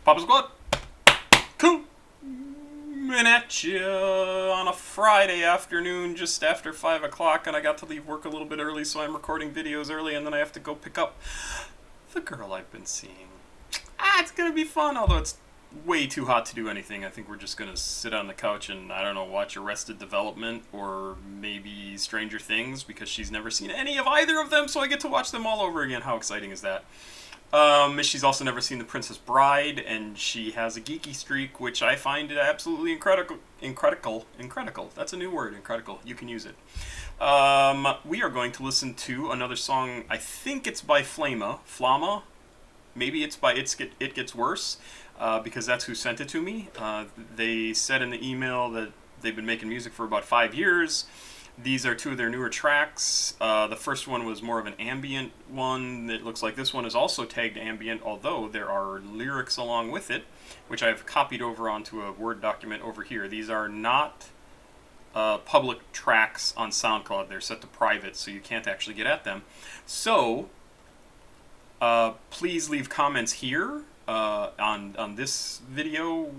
Papa Squad, coming at you on a Friday afternoon just after 5 o'clock, and I got to leave work a little bit early, so I'm recording videos early, and then I have to go pick up the girl I've been seeing. It's gonna be fun, although it's way too hot to do anything. I think we're just gonna sit on the couch and, I don't know, watch Arrested Development or maybe Stranger Things, because she's never seen any of either of them, so I get to watch them all over again. How exciting is that? She's also never seen The Princess Bride, and she has a geeky streak, which I find absolutely incredible. That's a new word, incredible. You can use it. We are going to listen to another song. I think it's by FLAMMA. Maybe it's by It Gets Worse, because that's who sent it to me. They said in the email that they've been making music for about 5 years. These are two of their newer tracks. The first one was more of an ambient one. It looks like this one is also tagged ambient, although there are lyrics along with it, which I've copied over onto a Word document over here. These are not public tracks on SoundCloud. They're set to private, so you can't actually get at them. So, please leave comments here on this video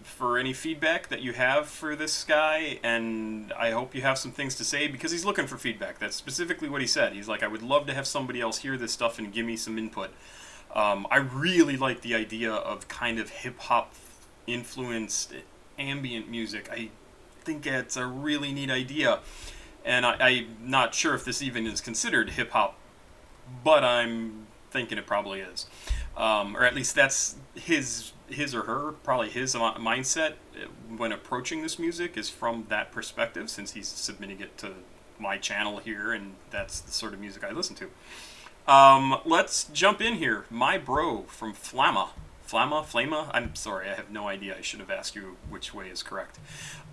for any feedback that you have for this guy, and I hope you have some things to say, because he's looking for feedback. That's specifically what he said. He's like, I would love to have somebody else hear this stuff and give me some input. I really like the idea of kind of hip-hop influenced ambient music. I think it's a really neat idea, and I'm not sure if this even is considered hip-hop, but I'm thinking it probably is. Or at least that's his or her, probably his mindset when approaching this music is from that perspective, since he's submitting it to my channel here, and that's the sort of music I listen to. Let's jump in here. My bro from FLAMMA? I'm sorry, I have no idea. I should have asked you which way is correct.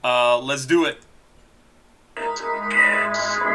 Let's do it. Ow.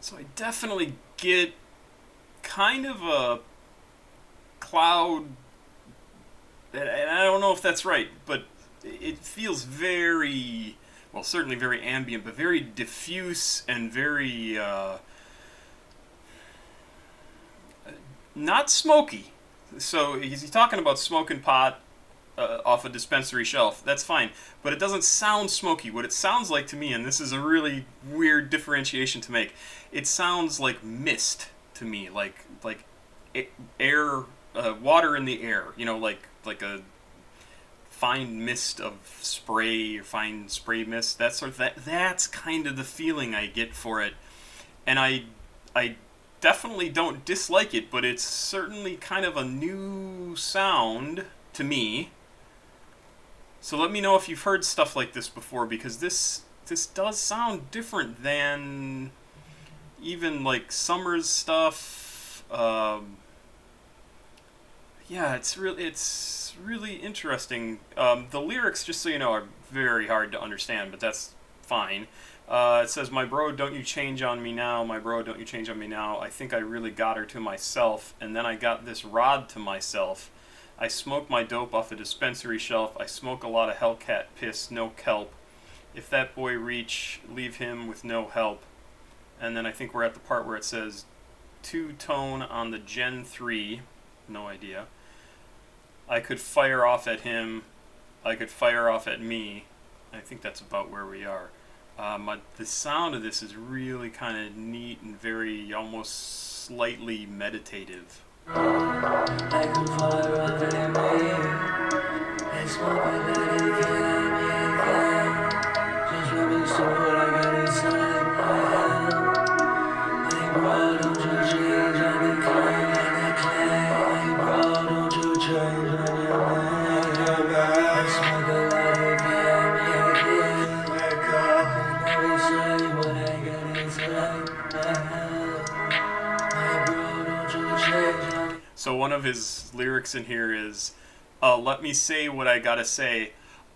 So I definitely get kind of a cloud, and I don't know if that's right, but it feels very, well, certainly very ambient, but very diffuse and very not smoky. So he's talking about smoking pot off a dispensary shelf. That's fine, but it doesn't sound smoky. What it sounds like to me, and this is a really weird differentiation to make, it sounds like mist to me, like air, water in the air. You know, like a fine mist of spray, fine spray mist. That sort of That's kind of the feeling I get for it, and I definitely don't dislike it, but it's certainly kind of a new sound to me. So let me know if you've heard stuff like this before, because this does sound different than even like Summer's stuff. Yeah, it's really interesting. The lyrics, just so you know, are very hard to understand, but that's fine. It says, my bro, don't you change on me now. My bro, don't you change on me now. I think I really got her to myself, and then I got this rod to myself. I smoke my dope off a dispensary shelf. I smoke a lot of Hellcat piss, no kelp. If that boy reach, leave him with no help. And then I think we're at the part where it says, two-tone on the Gen 3. No idea. I could fire off at him. I could fire off at me. I think that's about where we are. The sound of this is really kind of neat and very, almost slightly meditative. I could fire off at me. I smoke my daddy, get me again. of his lyrics in here is, let me say what I gotta say,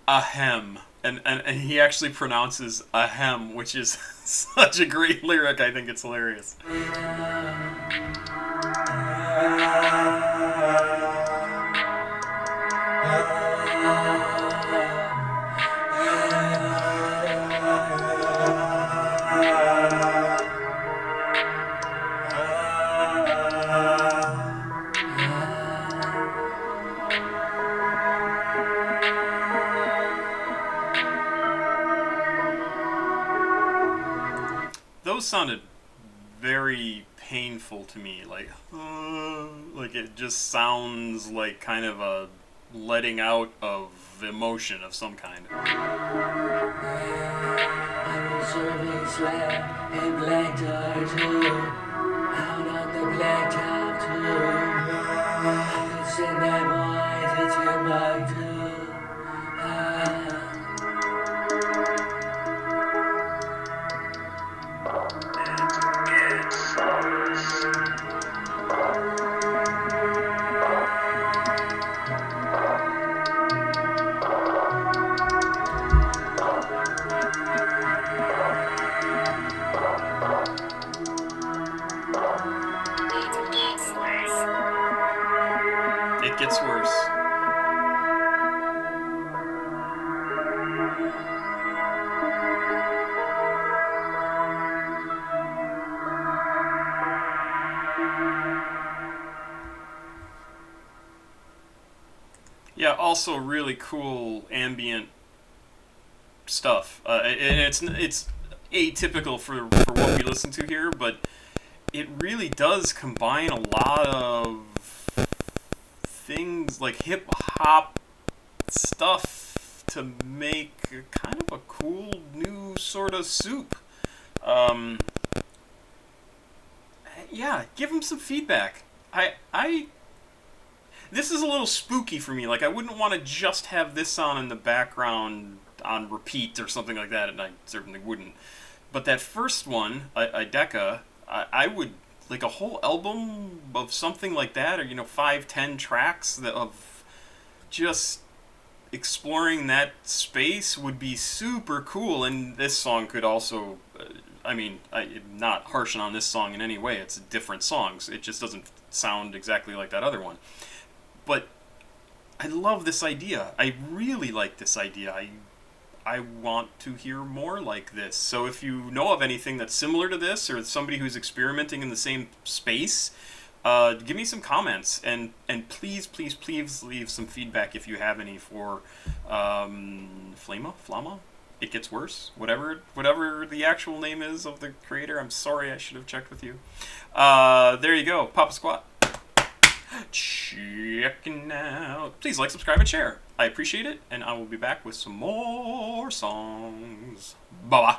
ahem. And he actually pronounces ahem, which is such a great lyric. I think it's hilarious. Those sounded very painful to me, like it just sounds like kind of a letting out of emotion of some kind. I'm a serving slab in black tar too, out on the black top too. I could send that boy to Timbuktu. It gets worse. Yeah, also really cool ambient stuff. And it's atypical for what we listen to here, but it really does combine a lot of things like hip hop stuff to make kind of a cool new sort of soup. Yeah, give him some feedback. This is a little spooky for me. Like, I wouldn't want to just have this on in the background on repeat or something like that, and I certainly wouldn't. But that first one, Ideka, I would, like, a whole album of something like that, or, 5-10 tracks of just exploring that space would be super cool. And this song could also, I'm not harshing on this song in any way. It's different songs. It just doesn't sound exactly like that other one. But I love this idea. I really like this idea. I want to hear more like this. So if you know of anything that's similar to this, or somebody who's experimenting in the same space, give me some comments, and please leave some feedback if you have any for FLAMMA. It Gets Worse, whatever the actual name is of the creator. I'm sorry, I should have checked with you. There you go, Papa Squat. Checking out. Please like, subscribe, and share. I appreciate it, and I will be back with some more songs. Bye-bye.